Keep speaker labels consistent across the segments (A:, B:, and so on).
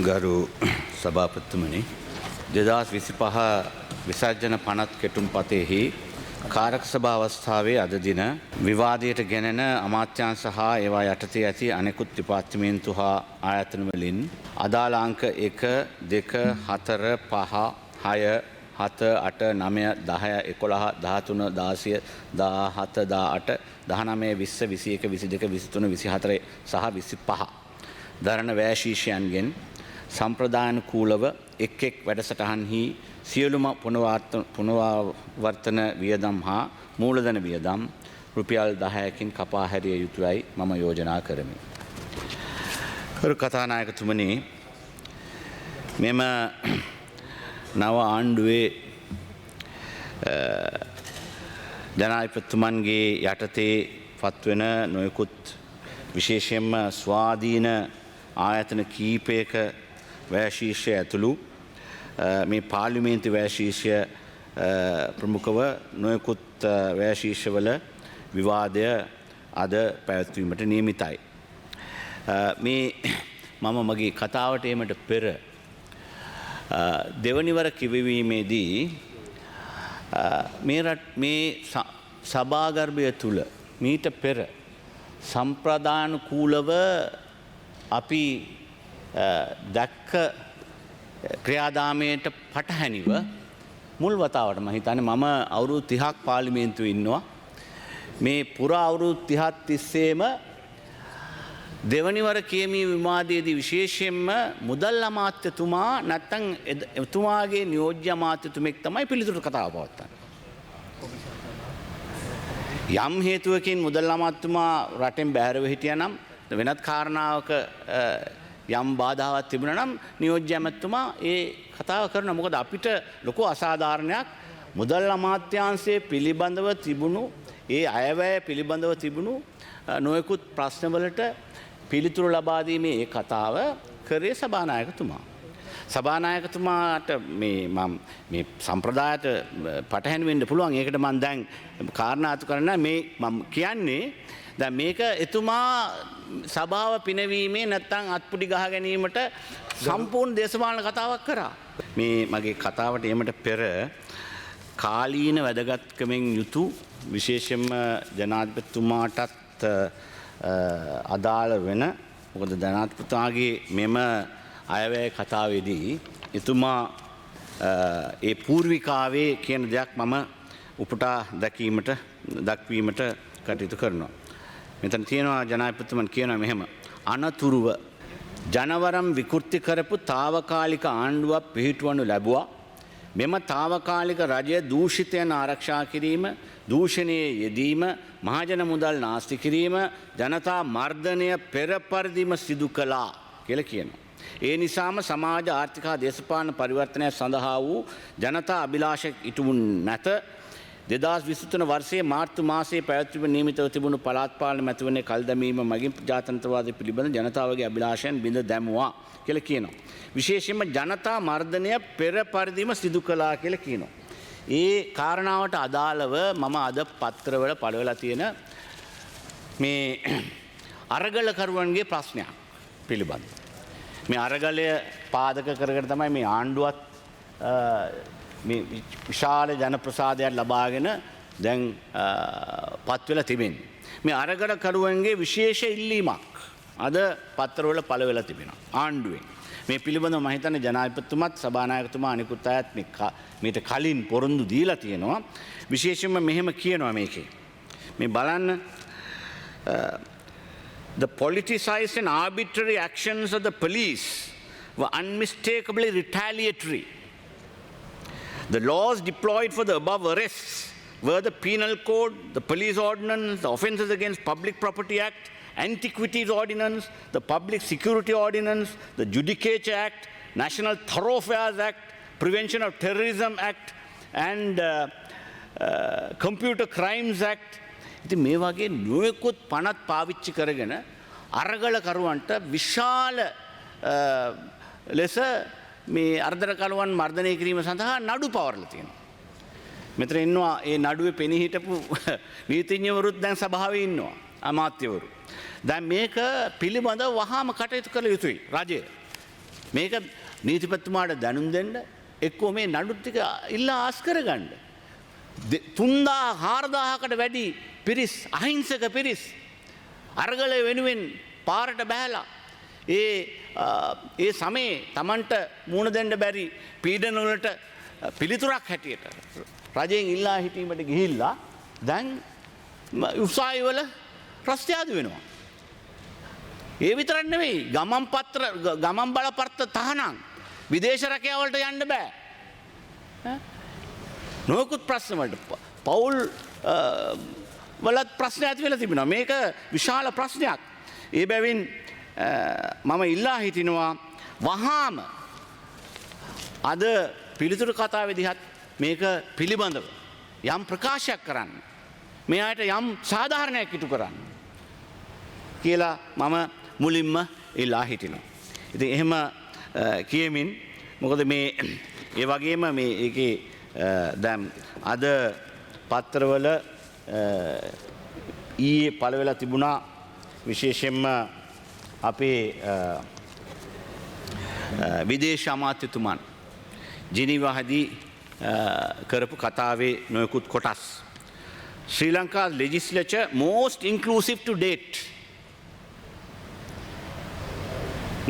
A: ගරු සභාපතිතුමනි 2025 විසර්ජන පනත් කෙටුම්පතෙහි කාරක සභා අවස්ථාවේ අද දින විවාදයට ගෙනෙන අමාත්‍යාංශ හා ඒවා යටතේ ඇති අනෙකුත් දෙපාර්තමේන්තු හා ආයතන වලින් අදාළ අංක 1 2 4 5 6 7 8 9 10 11 13 16 17 18 19 20 21 22 23 24 සහ 25 දරණ වෑශීෂයන්ගෙන් සම්ප්‍රදායනුකූලව එක් එක් වැඩසටහන්හි සියලුම පුනරාවර්තන වියදම් හා මූලධන වියදම් රුපියල් 10කින් කපා හැරිය යුතුයයි මම යෝජනා කරමි. කරු කතානායකතුමනි, මෙම නව ආණ්ඩුවේ ජනාධිපතිතුමන්ගේ යටතේ පත්වෙන නොයෙකුත් විශේෂයෙන්ම ස්වාධීන ආයතන කීපයක වෑශීර්ෂය ඇතුළු මේ පාර්ලිමේන්තු වෑශීර්ෂය ප්‍රමුඛව නොයෙකුත් වෑශීර්ෂවල විවාදය අද පැවැත්වීමට නියමිතයි. මේ මම මගේ කතාවට ඒමට පෙර දෙවනිවර කිවවීමේදී මේ සභාගර්භය තුළ මීට පෙර සම්ප්‍රදානුකූලව අපි දැක්ක ක්‍රියාදාමයට පටහැනිව මුල් වතාවට මම හිතන්නේ මම අවුරුදු 30ක් පාර්ලිමේන්තුවේ ඉන්නවා. මේ පුරා අවුරුදු 30ක් තිස්සේම දෙවනිවර කියමී විවාදයේදී විශේෂයෙන්ම මුදල් අමාත්‍යතුමා නැත්නම් එතුමාගේ නියෝජ්‍ය අමාත්‍යතුමෙක් තමයි පිළිතුරු කතාව පවත්වන්නේ. යම් හේතුවකින් මුදල් අමාත්‍යතුමා රටෙන් බැහැරව හිටියානම් වෙනත් කාරණාවක යම් බාධාවක් තිබුණා නම් නියෝජ්‍ය ඇමතුමා ඒ කතාව කරනවා. මොකද අපිට ලොකු අසාධාරණයක් මුදල් අමාත්‍යාංශයේ පිළිබඳව තිබුණු ඒ අයවැය පිළිබඳව තිබුණු නොයෙකුත් ප්‍රශ්නවලට පිළිතුරු ලබා දීමේ ඒ කතාව කරේ සභානායකතුමා. සභානායකතුමාට මේ සම්ප්‍රදායට පටහැනි වෙන්න පුළුවන්. ඒකට මම දැන් කාරණා අතු කරන්න මේ මම කියන්නේ දැන් මේක එතුමා සභාව පිනවීමේ නැත්තම් අත්පුඩි ගහ ගැනීමට සම්පූර්ණ දේශපාලන කතාවක් කරා. මේ මගේ කතාවට එමට පෙර කාලීන වැදගත්කමෙන් යුතු විශේෂයෙන්ම ජනාධිපතිතුමාටත් අදාළ වෙන, මොකද ජනාධිපතිතුමාගේ මෙම අයවැය කතාවේදී එතුමා ඒ පූර්විකාවේ කියන දෙයක් මම උපුටා දක්වීමට කටයුතු කරනවා. මෙතන තියෙනවා ජනාධිපතිතුමන් කියනවා මෙහෙම: අනතුරුව ජනවරම් විකෘති කරපු తాවකාලික ආණ්ඩුවක් පිහිටුවනු ලැබුවා. මෙම తాවකාලික රජය දූෂිතයන් ආරක්ෂා කිරීම, දූෂණයේ යෙදීම, මහජන මුදල් නාස්ති කිරීම, ජනතා මර්ධනය පෙර පරිදිම සිදු කළා කියලා කියනවා. ඒ නිසාම සමාජ ආර්ථික හා දේශපාලන පරිවර්තනය සඳහා වූ ජනතා අභිලාෂ ඉටු නැත. 2023 වර්ෂයේ මාර්තු මාසයේ පැවැත්වීම නියමිතව තිබුණු පළාත් පාලන මැතිවරණයේ කල් දැමීම මගින් ජාත්‍යන්තරවාදය පිළිබඳ ජනතාවගේ අභිලාෂයන් බිඳ දැමුවා කියලා කියනවා. විශේෂයෙන්ම ජනතා මර්ධනය පෙර පරිදිම සිදු කළා කියලා කියනවා. ඒ කාරණාවට අදාළව මම අද පත්‍රවල පළවෙලා තියෙන මේ අරගලකරුවන්ගේ ප්‍රශ්නයක් පිළිබඳ. මේ අරගලය පාදක කරගෙන තමයි මේ ආණ්ඩුවත් මේ විශාල ජන ප්‍රසාදයක් ලබාගෙන දැන් පත්වෙලා තිබෙන්නේ. මේ අරගලකරුවන්ගේ විශේෂ ඉල්ලීමක් අද පත්‍රවල පළවෙලා තිබෙනවා ආණ්ඩුවෙන්. මේ පිළිබඳව මම හිතන්නේ ජනාධිපතිතුමාත් සභානායකතුමා අනිකුත් අයත් මේට කලින් පොරොන්දු දීලා තියෙනවා. විශේෂයෙන්ම මෙහෙම කියනවා මේකේ. මේ බලන්න, the politicized and arbitrary actions of the police were unmistakably retaliatory. The laws deployed for the above arrests were the Penal Code, the Police Ordinance, the Offences Against Public Property Act, Antiquities Ordinance, the Public Security Ordinance, the Judicature Act, National Thoroughfares Act, Prevention of Terrorism Act, and Computer Crimes Act. ඉතින් මේ වගේ නොයෙකුත් පනත් පාවිච්චි කරගෙන අරගලකරුවන්ට විශාල ලෙස මේ අර්ධකරුවන් මර්ධනය කිරීම සඳහා නඩු පවරලා තියෙනවා. මෙතන ඉන්නවා ඒ නඩුවේ පෙනී හිටපු නීතිඥවරුත් දැන් සභාවේ ඉන්නවා, අමාත්‍යවරු. දැන් මේක පිළිබඳව වහාම කටයුතු කළ යුතුයි රජය. මේක නීතිපතිතුමාට දැනුම් දෙන්න එක්කෝ මේ නඩු ටික ඉල්ලා ආස් කරගන්න. 3,000-4,000කට වැඩි පිරිස් අහිංසක පිරිස් අරගලය වෙනුවෙන් පාරට බහැලා ඒ සමයේ Tamanට මුණ දෙන්න බැරි පීඩන වලට පිළිතුරක් හැටියට රජයෙන් ඉල්ලා හිටීමට ගිහිල්ලා දැන් උසාවි වල ප්‍රශ්නාදි වෙනවා. ඒ විතරක් නෙවෙයි ගමන් බලපත්‍ර තහනම් විදේශ රැකියාවලට යන්න බෑ. නොයෙකුත් ප්‍රශ්න වලට පෞල් වලත් ප්‍රශ්න ඇති වෙලා තිබෙනවා. මේක විශාල ප්‍රශ්නයක්. ඒ බැවින් මම ඉල්ලා හිටිනවා වහාම අද පිළිතුරු කතාවේ දිහත් මේක පිළිබඳව යම් ප්‍රකාශයක් කරන්න. මේ අයට යම් සාධාරණයක් ඉටු කරන්න කියලා මම මුලින්ම ඉල්ලා හිටිනවා. ඉතින් එහෙම කියමින් මොකද මේ ඒ වගේම මේ ඒකේ දැන් අද පත්‍රවල ඊයේ පළ වෙලා තිබුණා විශේෂයෙන්ම අපේ විදේශ අමාත්‍යතුමන් ජිනීවාදී කරපු කතාවේ නොයෙකුත් කොටස්. Sri Lanka legislature most inclusive to date.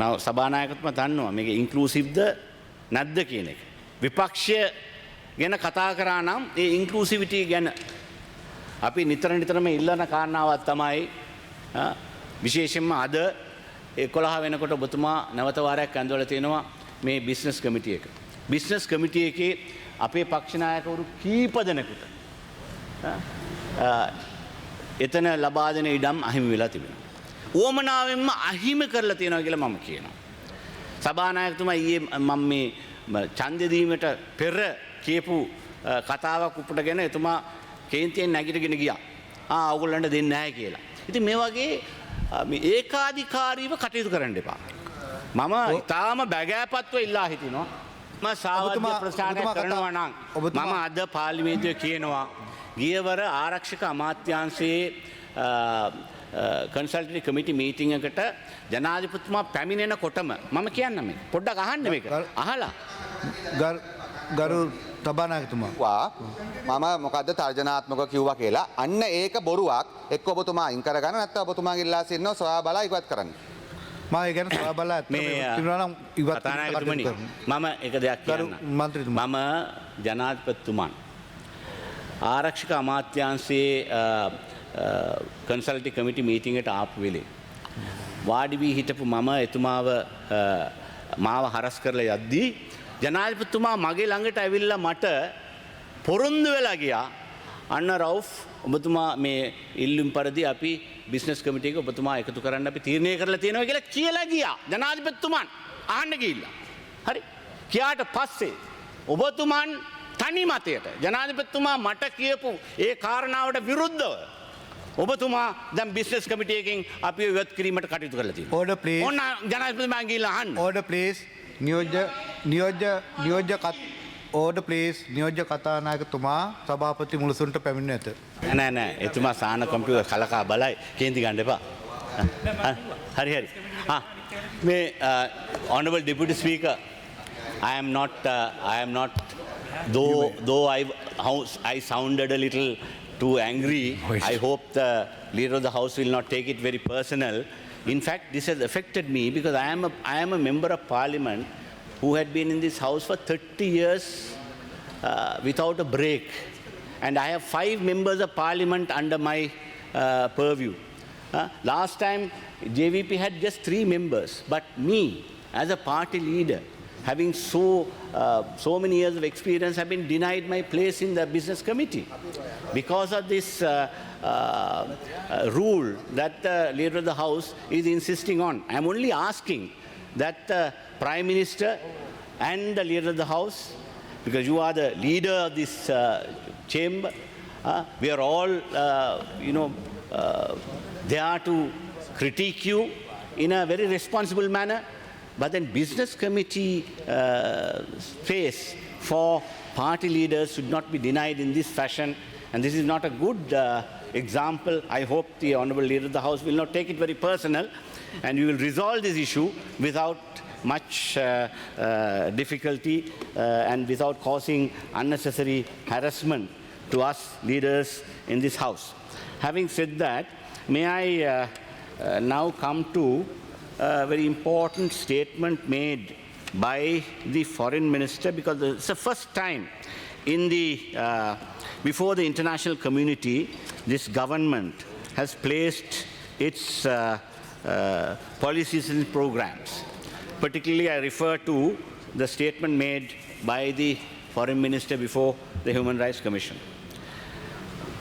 A: Now සභානායකතුමා දන්නවා මේක ඉන්ක්ලූසිව්ද නැද්ද කියන එක. විපක්ෂය ගැන කතා කරා නම් ඒ ඉන්ක්ලූසිවිටි ගැන අපි නිතරම ඉල්ලන කාරණාවක් තමයි විශේෂයෙන්ම අද 11 වෙනකොට ඔබතුමා නැවත වාරයක් ඇඳවලා තියෙනවා මේ බිස්නස් කමිටි එක. බිස්නස් කමිටි එකේ අපේ පක්ෂ නායකවරු කීප දෙනෙකුට එතන ලබා දෙන ඉඩම් අහිමි වෙලා තිබෙනවා. ඕමනාවෙන්ම අහිමි කරලා තියෙනවා කියලා මම කියනවා. සභානායකතුමා ඊයේ මම මේ ඡන්දෙ දීමට පෙර කියපු කතාවක් උපුටගෙන එතුමා කේන්තියෙන් නැගිටගෙන ගියා. ඕගොල්ලන්ට දෙන්නේ නැහැ කියලා. ඉතින් මේ වගේ ඒකාධිකාරීව කටයුතු කරන්න එපා. මම ඊටාම බැගෑපත්ව ඉල්ලා හිටිනවා. මම සාවද්‍ය ප්‍රචාරණය කරනවා නම් මම අද පාර්ලිමේන්තුවේ කියනවා ගියවර ආරක්ෂක අමාත්‍යාංශයේ කන්සල්ටන්ටි කමිටි මීටින් එකට ජනාධිපතිතුමා පැමිණෙනකොටම මම කියන්නම් මේක පොඩ්ඩක් අහන්න මේක අහලා
B: ගරු සභානායකතුමා
C: මම මොකද්ද තර්ජනාත්මකව කිව්වා කියලා අන්න ඒක බොරුවක් එක්ක ඔබතුමා අයින් කරගන්න නැත්නම් ඔබතුමාගේ ඉල්ලා සිටිනවා සොයා බලා ඉවත් කරන්න
B: මම ඒ ගැන සොයා බලා තිබුණා නම් ඉවත්
A: කරන්න මම එක දෙයක් කියන්නම් මම ජනාධිපතිතුමන් ආරක්ෂක අමාත්‍යාංශයේ කන්සල්ටි කමිටි මීටිං එකට ආපු වෙලේ වාඩි වී හිටපු මම එතුමාව මාව හරස් කරලා යද්දී ජනාධිපතිතුමා මගේ ළඟට ඇවිල්ලා මට පොරොන්දු වෙලා ගියා අන්න රවුෆ් ඔබතුමා මේ ඉල්ලුම් පරිදි අපි බිස්නස් කමිටි එක ඔබතුමා එකතු කරන්න අපි තීරණය කරලා තියෙනවා කියලා ගියා ජනාධිපතිතුමන් අහන්න ගිහිල්ලා හරි කියාට පස්සේ ඔබතුමන් තනි මතයට ජනාධිපතිතුමා මට කියපු ඒ කාරණාවට විරුද්ධව ඔබතුමා දැන් බිස්නස් කමිටි එකෙන් අපි ඉවත් කිරීමට කටයුතු කරලා තියෙනවා.
B: Order please.
A: ඕන ජනාධිපතිතුමා ගිහිල්ලා අහන්න.
B: Order please. Order please. නියෝජ්‍ය කතානායකතුමා සභාපති මුලසුන්ට පැමිණ ඇත.
A: නෑ එතුමා සාන කම්පියුටර් කලකා බලයි කේන්ති ගන්න එපා. හරි. මේ honorable deputy speaker I am not though I sounded a little too angry. I hope the leader of the house will not take it very personal. In fact, this has affected me because I am a member of parliament who had been in this house for 30 years without a break. And I have 5 members of parliament under my purview. Last time, JVP had just 3 members. But me, as a party leader, having so many years of experience, have been denied my place in the business committee because of this rule that the leader of the house is insisting on. I am only asking that the Prime Minister and the leader of the house, because you are the leader of this chamber, we are all there to critique you in a very responsible manner. But then business committee space for party leaders should not be denied in this fashion. And this is not a good example. I hope the honourable leader of the house will not take it very personal and we will resolve this issue without much difficulty and without causing unnecessary harassment to us leaders in this House. Having said that, may I now come to a very important statement made by the Foreign Minister, because it's the first time in the, before the international community, this government has placed its policies and programs. Particularly, I refer to the statement made by the Foreign Minister before the Human Rights Commission.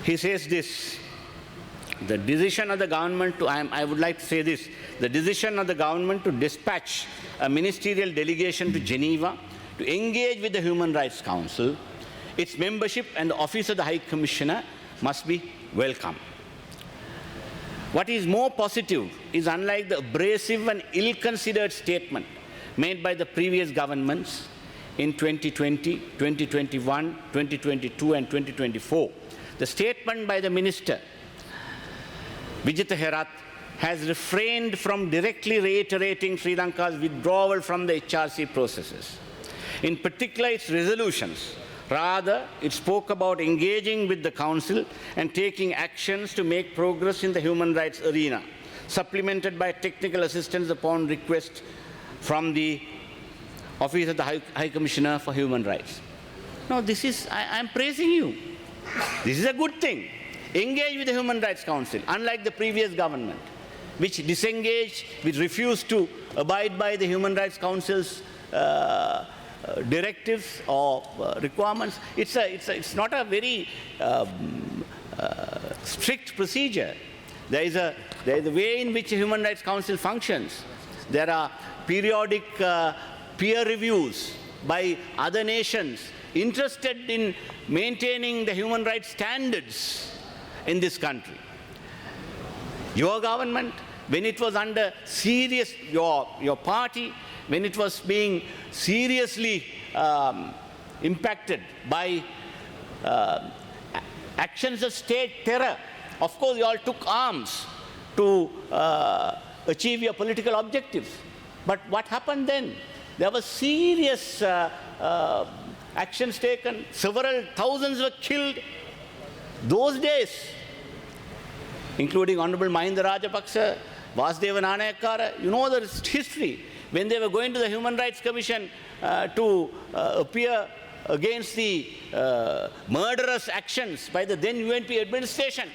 A: He says this: the decision of the government to, I would like to say this, the decision of the government to dispatch a ministerial delegation to Geneva to engage with the Human Rights Council, its membership and the Office of the High Commissioner must be welcome. What is more positive is, unlike the abrasive and ill-considered statement made by the previous governments in 2020, 2021, 2022 and 2024, the statement by the Minister Vijitha Herath has refrained from directly reiterating Sri Lanka's withdrawal from the HRC processes, in particular its resolutions. Rather, it spoke about engaging with the Council and taking actions to make progress in the human rights arena, supplemented by technical assistance upon request from the Office of the High Commissioner for Human Rights. Now, this is, I'm praising you. This is a good thing. Engage with the Human Rights Council, unlike the previous government, which disengaged, which refused to abide by the Human Rights Council's directives or requirements. It's not a very strict procedure. There is a way in which the Human Rights Council functions. There are periodic peer reviews by other nations interested in maintaining the human rights standards in this country. Your government, when it was under serious, your party, when it was being seriously impacted by actions of state terror, of course you all took arms to achieve your political objectives. But what happened then? There were serious actions taken. Several thousands were killed. Those days, including Honorable Mahinda Rajapaksa, Vasudeva Nanayakkara, you know the history. When they were going to the Human Rights Commission to appear against the murderous actions by the then UNP administration,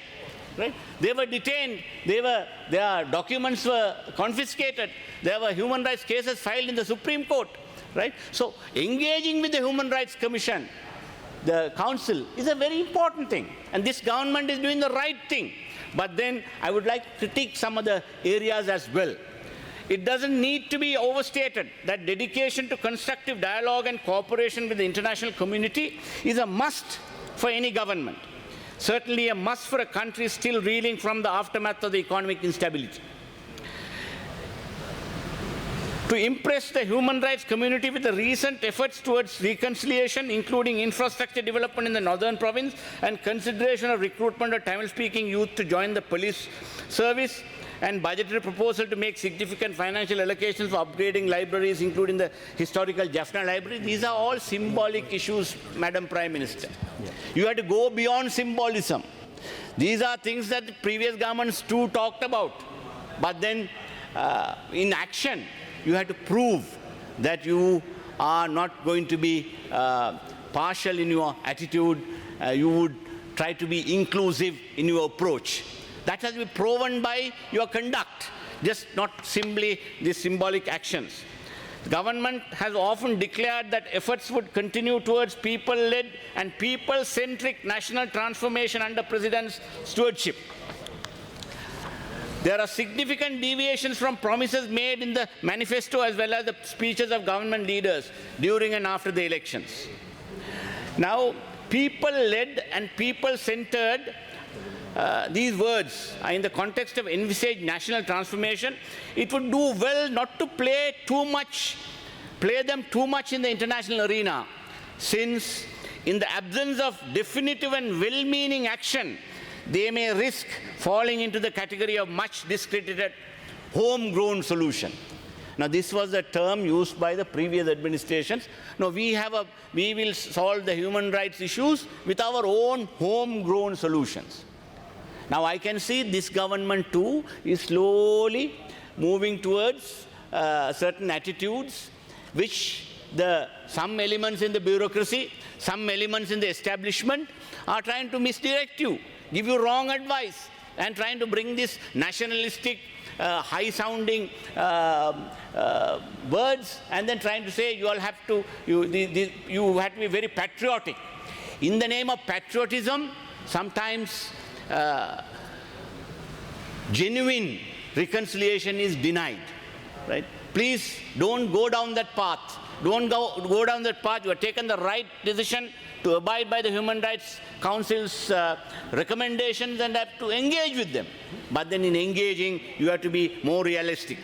A: right? They were detained, their documents were confiscated, there were human rights cases filed in the Supreme Court, right? So engaging with the Human Rights Commission, the Council, is a very important thing. And this government is doing the right thing. But then I would like to critique some of the areas as well. It doesn't need to be overstated that dedication to constructive dialogue and cooperation with the international community is a must for any government. Certainly a must for a country still reeling from the aftermath of the economic instability. To impress the human rights community with the recent efforts towards reconciliation, including infrastructure development in the northern province and consideration of recruitment of Tamil-speaking youth to join the police service, and budgetary proposal to make significant financial allocations for upgrading libraries, including the historical Jaffna Library. These are all symbolic issues, Madam Prime Minister. Yeah. You have to go beyond symbolism. These are things that the previous governments too talked about. But then in action, you have to prove that you are not going to be partial in your attitude. You would try to be inclusive in your approach. That has been proven by your conduct, just not simply the symbolic actions. The government has often declared that efforts would continue towards people-led and people-centric national transformation under President's stewardship. There are significant deviations from promises made in the manifesto as well as the speeches of government leaders during and after the elections. Now, people-led and people-centered, these words are in the context of envisaged national transformation. It would do well not to play them too much in the international arena, since in the absence of definitive and well-meaning action, they may risk falling into the category of much discredited homegrown solution. Now, this was a term used by the previous administrations. No, we will solve the human rights issues with our own homegrown solutions. Now, I can see this government too is slowly moving towards certain attitudes which some elements in the bureaucracy, some elements in the establishment are trying to misdirect you, give you wrong advice, and trying to bring this nationalistic, high-sounding words, and then trying to say you have to be very patriotic. In the name of patriotism, sometimes genuine reconciliation is denied. Right? Please don't go down that path. Don't go down that path. You have taken the right decision to abide by the Human Rights Council's recommendations and have to engage with them. But then in engaging, you have to be more realistic.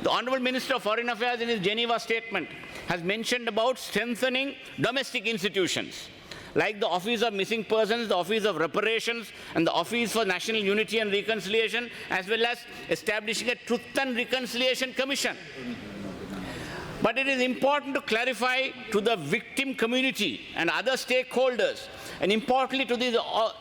A: The Honorable Minister of Foreign Affairs in his Geneva statement has mentioned about strengthening domestic institutions, like the Office of Missing Persons, the Office of Reparations, and the Office for National Unity and Reconciliation, as well as establishing a Truth and Reconciliation Commission. But it is important to clarify to the victim community and other stakeholders, and importantly to the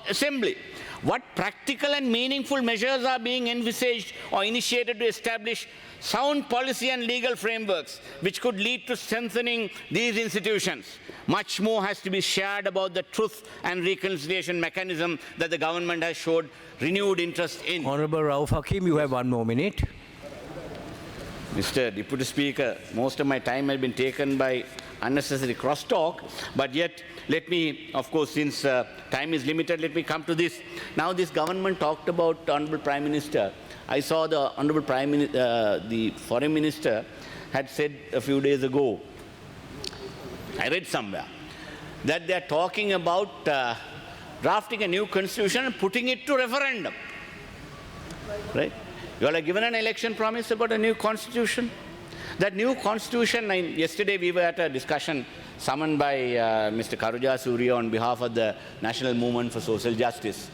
A: Assembly, what practical and meaningful measures are being envisaged or initiated to establish sound policy and legal frameworks which could lead to strengthening these institutions. Much more has to be shared about the truth and reconciliation mechanism that the government has showed renewed interest in.
D: Honourable Rauf Hakim, you have 1 more minute.
A: Mr. Deputy Speaker, most of my time has been taken by unnecessary crosstalk, but yet let me, of course, since time is limited, let me come to this. Now this government talked about Honourable Prime Minister. I saw the Honourable the Foreign Minister had said a few days ago, I read somewhere, that they are talking about drafting a new constitution and putting it to referendum. Right? You all are given an election promise about a new constitution. That new constitution, yesterday we were at a discussion summoned by Mr. Karuja Surya on behalf of the National Movement for Social Justice.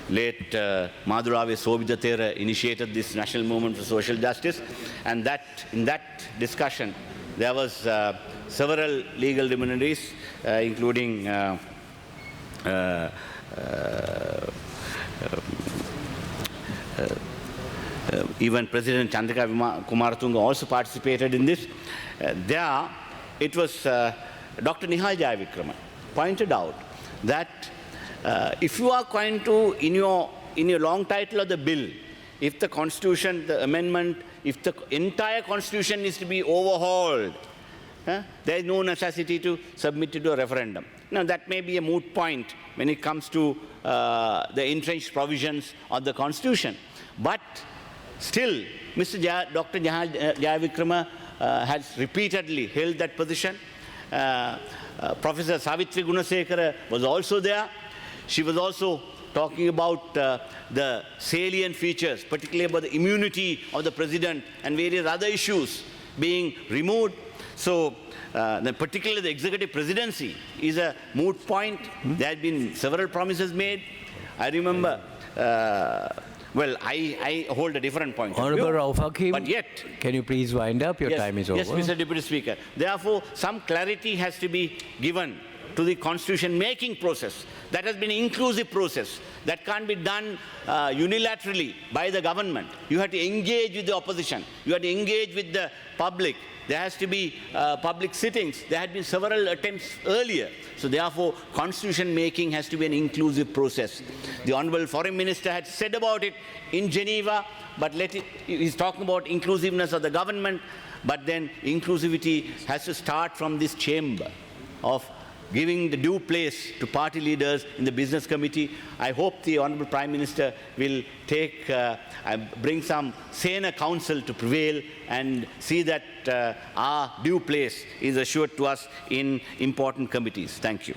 A: Late Madhurave Sobhitathera initiated this National Movement for Social Justice, and in that discussion there was several legal luminaries, including even President Chandrika Kumaratunga also participated in this. There, it was Dr. Nihal Jayavikrama pointed out that if you are going to, in your long title of the bill, if the constitution, the amendment, if the entire constitution is to be overhauled, there is no necessity to submit it to a referendum. Now, that may be a moot point when it comes to the entrenched provisions of the constitution. But still, Dr. Jayavikrama has repeatedly held that position. Professor Savitri Gunasekara was also there. She was also talking about the salient features, particularly about the immunity of the president and various other issues being removed. So, particularly the executive presidency is a moot point. There have been several promises made. I remember, well, I hold a different point of view.
D: Honourable Rauf Hakim,
A: but yet,
D: can you please wind up? Your time is over.
A: Yes, Mr. Deputy Speaker. Therefore, some clarity has to be given to the constitution-making process. That has been an inclusive process. That can't be done unilaterally by the government. You have to engage with the opposition. You have to engage with the public. There has to be public sittings. There had been several attempts earlier. So therefore, constitution making has to be an inclusive process. The Honourable Foreign Minister had said about it in Geneva, but he's talking about inclusiveness of the government, but then inclusivity has to start from this chamber of giving the due place to party leaders in the business committee. I hope the Honourable Prime Minister will bring some saner counsel to prevail and see that our due place is assured to us in important committees. Thank you.